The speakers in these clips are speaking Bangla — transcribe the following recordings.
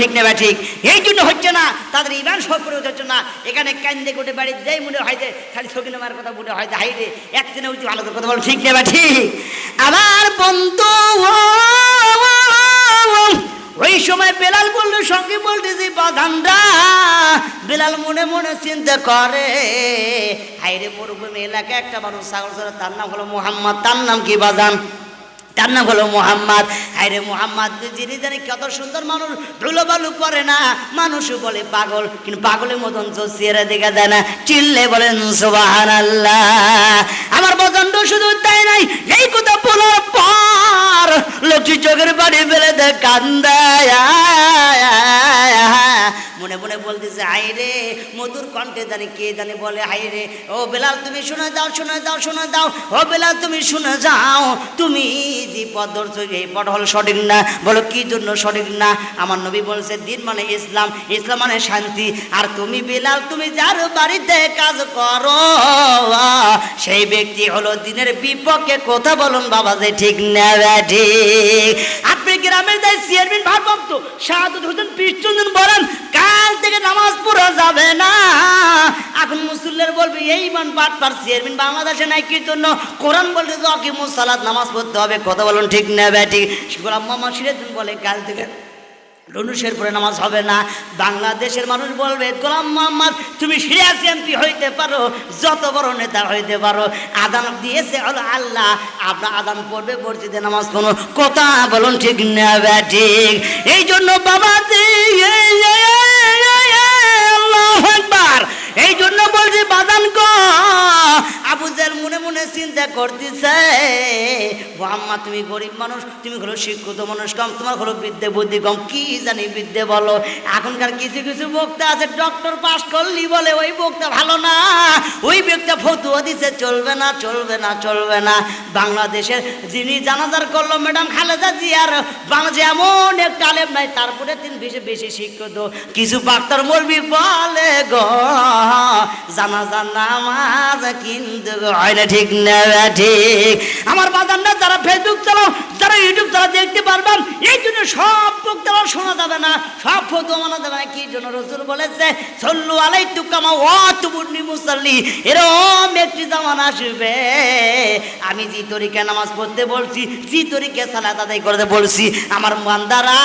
ঠিক নেবে ঠিক, এই জন্য হচ্ছে না, তাদের ইমান সফর হচ্ছে না। এখানে কান্দে গোটে বাড়ি যাই মনে হয় যে খালি ছবি নেওয়ার কথা মনে হয় যে হাই রে একদিনে উঠি ভালো কথা বল, ঠিক নেবে ঠিক। আমার বন্ধু ওই সময় বেলাল বললো, সঙ্গে বলতেছি বাদানরা। বেলাল মনে মনে চিন্তা করে, হাইরে মরুভূমি এলাকায় একটা মানুষ ছাগল চড়ে, তার নাম হলো মুহাম্মদ। তার নাম কি বাজান? তার নাম হলো মুহাম্মদ। হায়রে মুহাম্মদ যিনি জানি কত সুন্দর মানুষ, ধুলো বালু করে না, মানুষও বলে পাগল, কিন্তু পাগলের মতন চেহারা দেখা যায় না। চিল্লে বলেন সুবহানাল্লাহ। আমার বদন্ড শুধু তাই নাই, এই কথা বলার পর লক্ষ্মী চোখের পানি ফেলে দেয়, কান্দায় মনে মনে বলতেছে, হাইরে মধুর কণ্ঠে জানি কে জানি বলে, হাইরে ও বেলাল তুমি শুনে যাও, শুনে যাও, শুনে যাও, ও বেলাল তুমি শুনে যাও, তুমি যে পথ ধরছো এই পথ হল সঠিক না। বলো কি জন্য সঠিক না? আমার নবী বলছে দিন মানে ইসলাম, ইসলাম মানে শান্তি। আর তুমি বেলাল তুমি যার বাড়িতে কাজ করো সেই ব্যক্তি হলো দিনের বিপক্ষে কথা বলুন বাবা, যে ঠিক না ঠিক? আপনি গ্রামের যাই চেয়ারম্যান ভারপ্রাপ্ত শাহাদত হোসেন পিছন বলেন কাল থেকে নামাজ পড়া যাবে না। এখন মুসল্লির বলবে এই মান বাটপার চেয়ারম্যান বাংলাদেশে নাই, কি জন্য? কোরআন বলতে যে অকিমুস সালাত নামাজ পড়তে হবে, কথা বলুন ঠিক না ঠিক? গোলাম মোহাম্মদ সিরাজুদ্দিন বলে কাল থেকে রনুষের পরে নামাজ হবে না। বাংলাদেশের মানুষ বলবে গোলাম মোহাম্মদ তুমি সিরিয়াস এমপি হইতে পারো, যত বড় নেতা হইতে পারো, আদান দিয়েছে হলো আল্লাহ, আপনার আদান পড়বে মসজিদে নামাজ পড়ো, কথা বলুন ঠিক না ঠিক? এই জন্য বাবা আল্লাহু আকবার, এই জন্য বলছি বাদান গো। আবু জেহেল মনে মনে চিন্তা করতেছে, মুহাম্মদ তুমি গরিব মানুষ, তুমি হলো শিক্ষিত মানুষ কম, তোমার হলো বিদ্যে বুদ্ধি কম, কি জানি বিদ্যে বলো। এখনকার কিছু কিছু বক্তা আছে ডক্টর পাস করলি বলে ওই বক্তা ভালো না, ওই ব্যক্তি ফতুয়া দিছে চলবে না, চলবে না, চলবে না। বাংলাদেশের যিনি জানাজার করলো ম্যাডাম খালেদা জিয়ার, বাংলাদেশে এমন একটা আলেম নাই তারপরে তিনি বেশি বেশি শিক্ষিত। কিছু বাক্তার মৌলবি বলে গো জানাজার নামাজ কিন্তু হয় না, ঠিক না ঠিক? আমার বাজানরা যারা ফেসবুক চালাও, যারা ইউটিউব চালাও দেখতে পারবেন, এই জন্য সব বক্তব্য শোনা যাবে না, সব ফতোয়া মানা যাবে না। কি জন্য? রাসূল বলেছে সাল্লু আলাইহি কামা ওয়াতুবুনি মুসাল্লি, এরকম একটি জামানা আসবে আমি যে তরিকায় নামাজ পড়তে বলছি, যে তরিকায় সালাত আদায় করতে বলছি, আমার বান্দারা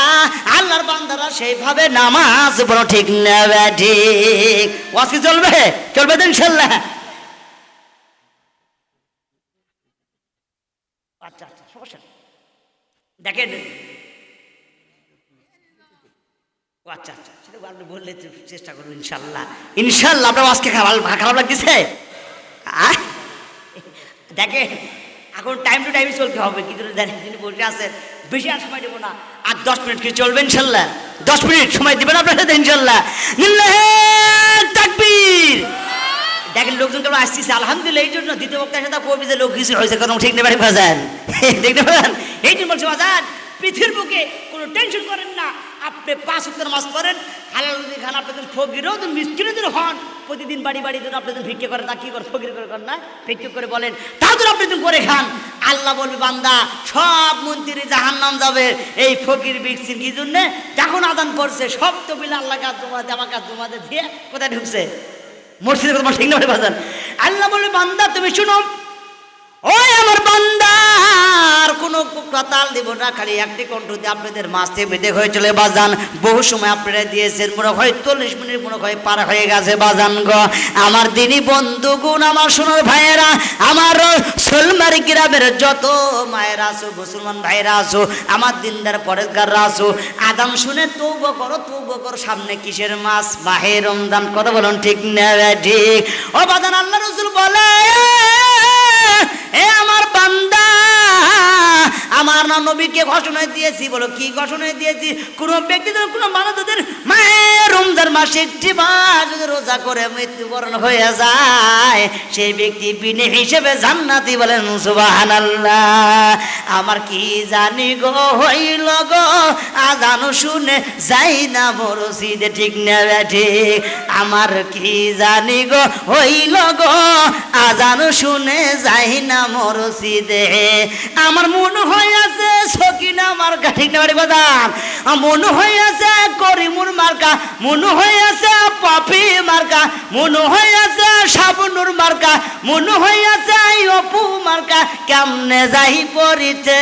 আল্লাহর বান্দারা সেইভাবে নামাজ পড়ো, ঠিক না ঠিক? ওয়াজ কি চলবে? চলবে তো ইনশাআল্লাহ। আচ্ছা আচ্ছা সমস্যা নেই, দেখেন আচ্ছা আচ্ছা সেটা আপনি বললে চেষ্টা করবো ইনশাল্লাহ, ইনশাল্লাহ। আপনার আজকে খারাপ লাগতেছে? দেখেন এখন টাইম টু টাইমে চলতে হবে, কিন্তু যিনি বসে আছেন বেশি আর সময় দেবো না, আর 10 মিনিট কি চলবে ইনশাল্লাহ? 10 মিনিট সময় দেবেন আপনার সাথে ইনশাল্লাহ। তাকবীর। দেখেন লোকজন কেমন আসতেছে আলহামদুলিল্লাহ। এই জন্য দ্বিতীয় বক্তার সাথে কবি যে লোক কিছু হয়েছে কথা ঠিক নেই বাজান, দেখতে পারেন? এই জন্য বলছে বাজান পৃথিবীর বুকে কোনো টেনশন করেন না, আপনি 5 ওয়াক্ত নামাজ পড়েন, হালাল রুজি খান, আপনাদের ফকিরও মিসকিনও হন, প্রতিদিন বাড়ি বাড়ি জন্য আপনাদের ভিক্ষা করেন, তা কি করে ফকির করে করেন না, ভিক্ষা করে বলেন, তাদের আপনি করে খান। আল্লাহ বলবে বান্দা সব মন্ত্রী জাহান্নাম যাবে, এই ফকির ভিক্ষির কি জন্যে? যখন আদান করছে সব তো বিলে আল্লাহ কাজ জমা দিয়ে আমার কাজ জমা দিয়ে কোথায় ঢুকছে? মসজিদে কথা ঠিক না বাজান? আল্লাহ বলবে বান্দা তুমি শুনো, ওই আমার বান্দার কোনো তাল দিব না, খালি একটি কণ্ঠ দিয়ে আপনাদের মাঝে বেঁধে হয়ে চলে বাজান। বহু সময় আপনারা দিয়েছেন, মনে হয় 40 মিনিট মনে হয় পার হয়ে গেছে বাজান গো। আমার দিনী বন্ধুগুণ, আমার সোনার ভাইয়েরা, আমার সোলমারি গ্রামের যত মায়েরা আছো, মুসলমান ভাইয়েরা আছো, আমার দিনদার পরেশগাররা আছো, আদান শুনে তওবা করো, তওবা করো। সামনে কিসের মাস? মাহে রমজান, কথা বলুন ঠিক না ঠিক? ও বাজান আল্লাহ রাসূল বলে এ আমার বান্দা, আমার না নবীকে ঘোষণা দিয়েছি। বলো কি ঘোষণা দিয়েছি? কোন ব্যক্তি কোন মানুষদের মায়ের রমজান মাসে একটি বার যদি রোজা করে মৃত্যুবরণ হয়ে যায় সেই ব্যক্তি বিনে হিসেবে জান্নাতি, বলেন সুবহানাল্লাহ। আমার কি জানি গো হইল গো আজান শুনে যাই না মসজিদে, ঠিক না ঠিক? আমার কি জানি গো হইল গো আজান শুনে যাই না মসজিদে। আমার মনে হইয়াছে সকিনা মার্কা, ঠিক না বাদাম? মনে হইয়াছে করিমুর মার্কা, মনে হইয়াছে পাপি মার্কা, মনে হইয়াছে সাবনুর মার্কা, মনে হইয়াছে অপু মার্কা। কেমনে যাই পড়িতে,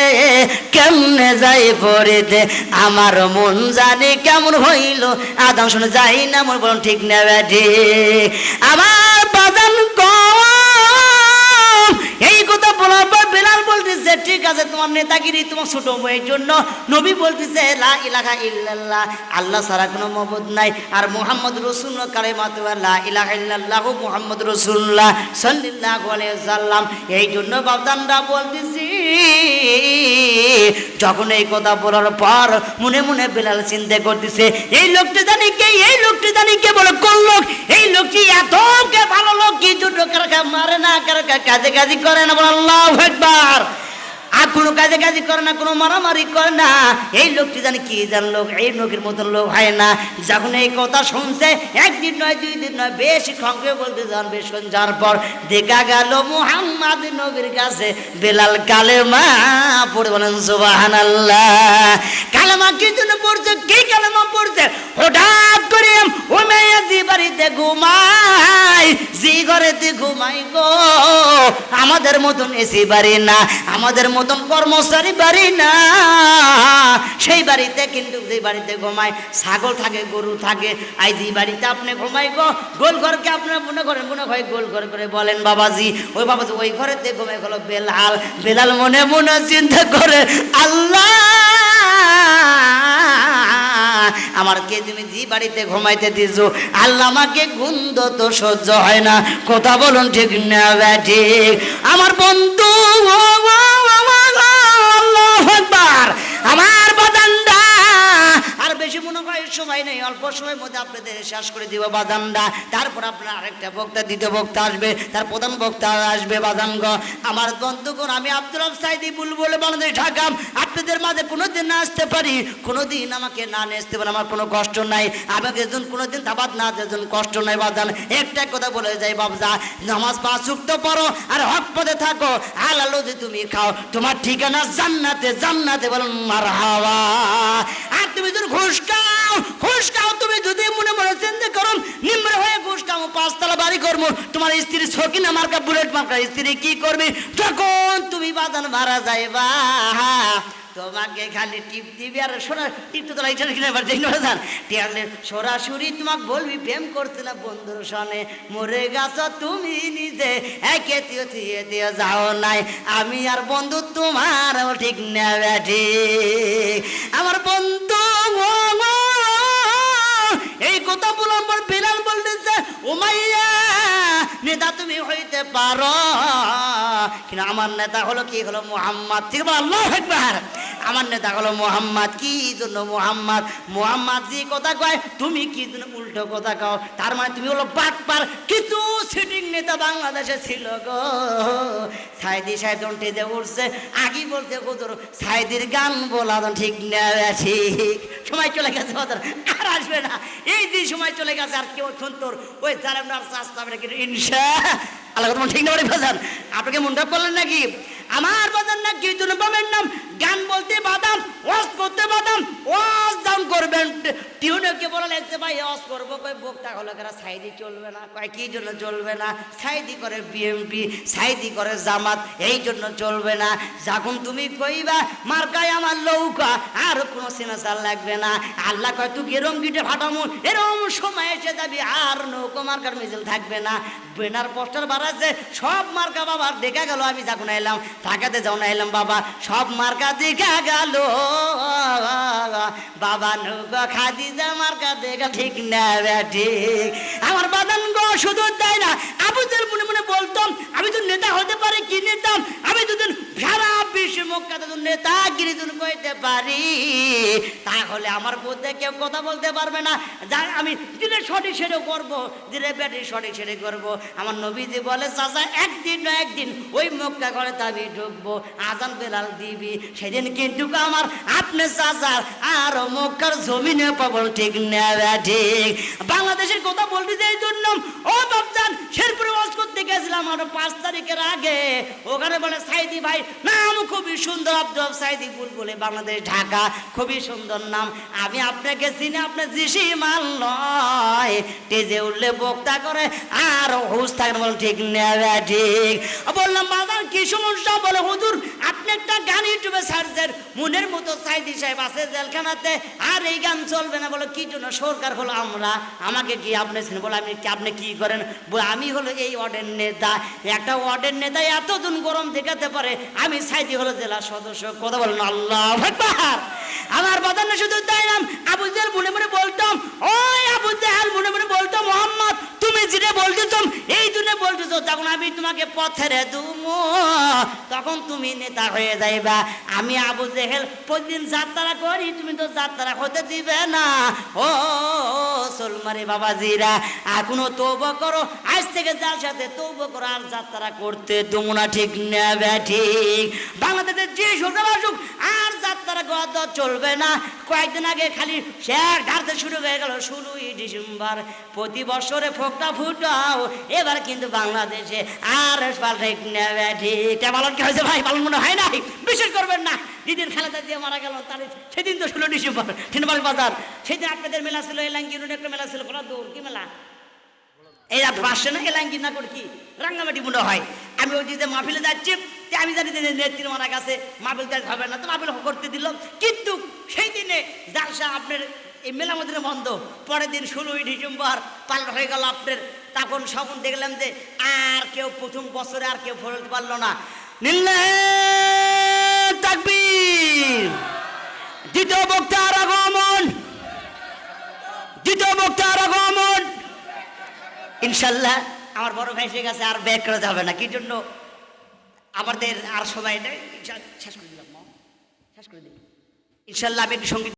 কেমনে যাই পড়িতে, আমার মন জানি কেমন হইল আদান শুনে যাই না মন, বলুন ঠিক না ব্যাঠি? আমার বাজান কম এই কথা বলার পর বেলাল বলতেছে ঠিক আছে তোমার নেতাগিরি তোমার ছোট বইয়ের জন্য। নবী বলতেছে লা ইলাহা ইল্লাল্লাহ, আল্লাহ ছাড়া কোনো মাবুদ নাই, আর মুহাম্মদ রাসূলুল্লাহ কালেমাতু লা ইলাহা ইল্লাল্লাহু মুহাম্মদ রাসূলুল্লাহ সাল্লাল্লাহু আলাইহি ওয়াসাল্লাম। এই জন্য বাপদানরা বলতেছি যখন এই কথা বলার পর মনে মনে বেলাল চিন্তা করতেছে এই লোকটা জানি কে, এই লোকটা জানি কে, বলে কোন লোক? এই লোকটি এত কে ভালো লোক, কি জন্য কারকা মারে না, কারকা কাজে কাজে করে না, বলে আল্লাহু আকবার। আর কোনো কাজে কাজে করে না, কোনো মারামারি করে না। এই লোকটি জানি কি জান লোক, এই লোকের মতন লোক হয় না। যখন এই কথা শুনছে একদিন নয় দুই দিন নয় বেশ সংখ্যে বলতে যান, বেশ যাওয়ার পর দেখা গেল মুহাম্মদ নবীর কাছে বেলাল কালেমা পড়ে, বলেন সুবহানাল্লাহ। কালেমা কি জন্য পড়ছে, কি কালেমা পড়ছে? হঠাৎ করে ও মেয়ে জি বাড়িতে ঘুমাই, জি ঘরেতে ঘুমাই গো, আমাদের মতন এসি বাড়ি না, আমাদের মতন কর্মচারী বাড়ি না, সেই বাড়িতে কিন্তু যে বাড়িতে ঘুমায় ছাগল থাকে, গরু থাকে, আই যে বাড়িতে আপনি ঘুমাই গো গোল ঘরকে আপনার মনে করেন, মনে হয় গোল ঘর করে বলেন বাবাজি, ওই বাবাজি ওই ঘরেতে ঘুমাই গেল বেলাল। বেলাল মনে মনে চিন্তা করে আল্লাহ আমার কে তুমি যে বাড়িতে ঘুমাইতে দিছো, আল্লাহ আমাকে গন্ধ তো সহ্য হয় না, কথা বলুন ঠিক না ঠিক? আমার বন্ধু আল্লাহু আকবার, আমার বাদানরা আর বেশি মনে হয় সময় নেই, অল্প সময়ের মধ্যে আপনাদের শেষ করে দিব বাদানরা। তারপর আপনার আরেকটা বক্তা, দ্বিতীয় বক্তা আসবে, তার প্রধান বক্তা আসবে বাদানগ। আমার বন্ধুগণ আমি আব্দুল রব সাইদি বুলবুল বাংলাদেশ ঢাকা আপনাদের মাঝে কোনোদিন না আসতে পারি, কোনোদিন আমাকে না আসতে পারে আমার কোনো কষ্ট নাই, আমাকে যখন কোনোদিন দাবাত না যখন কষ্ট নাই বাদান। একটা কথা বলে যাই বাবজা, নামাজ 5 ওয়াক্ত পড়ো আর হক পথে থাকো, হালাল রুজি তুমি খাও, তোমার ঠিকানা জান্নাতে, জান্নাতে বলুন মারহাবা। আর তুমি যদি ঘুষ খাও, তুমি যদি মনে মনে চিন্তা করো নিম্র হয়ে ঘুষ খাও, 5 তলা বাড়ি করবো, তোমার স্ত্রী সকিনা মার্কা বুলেট মার্কা স্ত্রী কি করবে? যখন তুমি বাদান মারা যাইবা তোমাকে খালি টিপ দিবি আর টিপ তো সরাসরি তোমাকে বলবি প্রেম করছে না বন্ধুর সনে, মরে গেছ তুমি নিজে একে দিয়ে যাও নাই, আমি আর বন্ধু তোমার ঠিক না ঠিক? আমার বন্ধু এই কথা বলার পর বেলাল বলতেছে উমাইয়া নেতা তুমি হইতে পারো, কিন্তু আমার নেতা হলো কি, হলো মুহাম্মদ, ঠিক বল আল্লাহু আকবার। আমার নেতা হলো মুহাম্মদ। কি জন্য মুহাম্মদ? মুহাম্মদ যে কথা কয় তুমি কি জন্য উল্টো কথা কও? তার মানে তুমি হলো বাটপার। কিছু সিটিং নেতা বাংলাদেশে ছিল গো, সাইদি সাহেব যে উঠছে আগে বলছে হুজুর সাইদির গান বলা ঠিক না ঠিক? সময় চলে গেছে আর আসবে না, এই যে সময় চলে গেছে আর কেউ তোর ওই জানার চাস্তা ইনশা আল্লাহ ঠিক না বলে ভাজান। আপনাকে মনটা বললেন নাকি? আমার বাদান না কি জন্য পাবেন নাম গান বলতে বাদাম, ওয়াজ করতে বাদাম, ওয়াজ দাম করবেন। টিউনকে বলা লাগছে ভাই ওয়াজ করবো, কই বক্তা হলো কেন সাইদি চলবে না, কয় কি জন্য চলবে না? সাইদি করে বিএমপি, সাইদি করে জামাত, এই জন্য চলবে না। যখন তুমি কইবা মার্কায় আমার লৌকা আর কোনো সিনেসার লাগবে না, আল্লাহ কয় তুই এরম গিটে ফাটামু, এরম সময় এসে যাবি আর নৌকো মার্কার মিছিল থাকবে না। বেনার পোস্টার বাড়াচ্ছে সব মার্কা বাবা দেখা গেল, আমি যখন এলাম ঢাকাতে যখন এলাম বাবা সব মার্কা দেখা গেল বাবা, নৌকা খাদিজা মার্কা দেখা ঠিক না ঠিক? আমার বাদান গো শুধু তাই না, আবুদের মনে মনে বলতাম আমি তো নেতা হতে পারি, কি নিতাম আমি দুদিন সারা বিশ্ব মক্কাতে নেতাগিরি যদি কইতে পারি তাহলে আমার বুদ্ধে কেউ কথা বলতে পারবে না। যা আমি দিলে সঠিক সেটা করবো, দিলে ব্যাটি সঠিক সেটা করবো। আমার নবীজি বলে চাচা একদিন না একদিন ওই মক্কা ঘরে আমি ঢুকবো, আজান বেলাল দিবি, সেদিন কিন্তু আমার আপনি চাচার আর মক্কার জমিনে পাবো। ঠিক না ঠিক? বাংলাদেশের কথা বলতে যে এই জন্য ও বাপজান শেরপুরে ওয়াজ করতে গেছিলাম আরো 5 তারিখের আগে। ওখানে বলে সাইদি ভাই নাম খুবই সুন্দর, আব্দুল সাইদি বুলবুলে বাংলাদেশ ঢাকা, খুবই সুন্দর নাম। আমি আপনাকে চিনি, আপনি জিসি মাল নয়। টেজে উঠলে বক্তা করে আর হুশ থাকেন। বল ঠিক না ঠিক? বললাম বাজার কি সমস্যা? বলে হুজুর আপনি একটা গান ইউটিউবে সার্চের মনের মতো সাইদি সাহেব আছে জেলখানাতে, আর এই গান চলবে না। বলো কি জন্য? সরকার হলো আমরা, আমাকে কি আপনি চিনেন? বলে আপনি কি করেন? বলে আমি হলো এই ওয়ার্ডের নেতা। একটা ওয়ার্ডের নেতা এতদিন গরম দেখাতে পারে, আমি সাইদি হলো জেলা সদস্য। কথা বলেন আল্লাহু আকবার। আমার বাদান না শুধু তাই নাম আবু জাহেল মনে মনে বলতাম, ওই আবু জাহেল মনে মনে বলতাম মোহাম্মদ তুমি যেটা বলতেছ এই জন্য বলতেছ, তখন আমি তোমাকে পথেরে দুমো, তখন তুমি নেতা হয়ে যাইবা। আমি আবু জাহেল প্রতিদিন যাত্রা করি, তুমি তো যাত্রা হতে দিবে না। ও সলমারে বাবাজিরা এখনো তওবা করো, আজ থেকে যার সাথে তওবা করো, আর যাত্রা করতে দেবো না। ঠিক না ঠিক? বাংলাদেশের যে সরকার আসুক আর যাত্রা গদ চলবে না। কয়েকদিন আগে খালি শেয়ার ঢালতে শুরু হয়ে গেল 16ই ডিসেম্বর। প্রতি বছরে ফোকটা ফুটাও, এবার কিন্তু বাংলাদেশে আর ঠিক না ঠিক? পালন কি হয়েছে ভাই? পালন মনে হয় নাই, বিশেষ করবেন না। যেদিন খালেদা জিয়া মারা গেল তাহলে সেদিন তো 16 ডিসেম্বর ঠিনবাল বাজার, সেদিন আপনাদের মেলা ছিল, এলাঙ্গি একটা মেলা ছিল, কোন দৌড় কি মেলা এই পাশে না এলাঙ্গি না করে কি রাঙ্গামাটি মনে হয়। আমি ওই যে মাহফিলে যাচ্ছি, আমি জানি নেত্রী মারা গেছে, মাহফিল হবে না, তো মাহফিল করতে দিল। কিন্তু সেই দিনে জালসা আপনার এই মেলা মধ্যে বন্ধ। পরের দিন 16ই ডিসেম্বর পালন হয়ে গেল আপনার। তখন সখন দেখলাম যে আর কেউ প্রথম বছরে আর কেউ ফলতে পারলো না। তাকবীর। দ্বিতীয় বক্তার আগমন, দ্বিতীয় বক্তার আগমন। ইনশাল্লাহ আমার বড় ভাই এসে গেছে, আর ব্যাক করা যাবে না। কি জন্য? আমাদের আর সময় নেই, শেষ করে দিলাম, শেষ করে দিন। ইনশাল্লাহ আমি একটু সঙ্গীত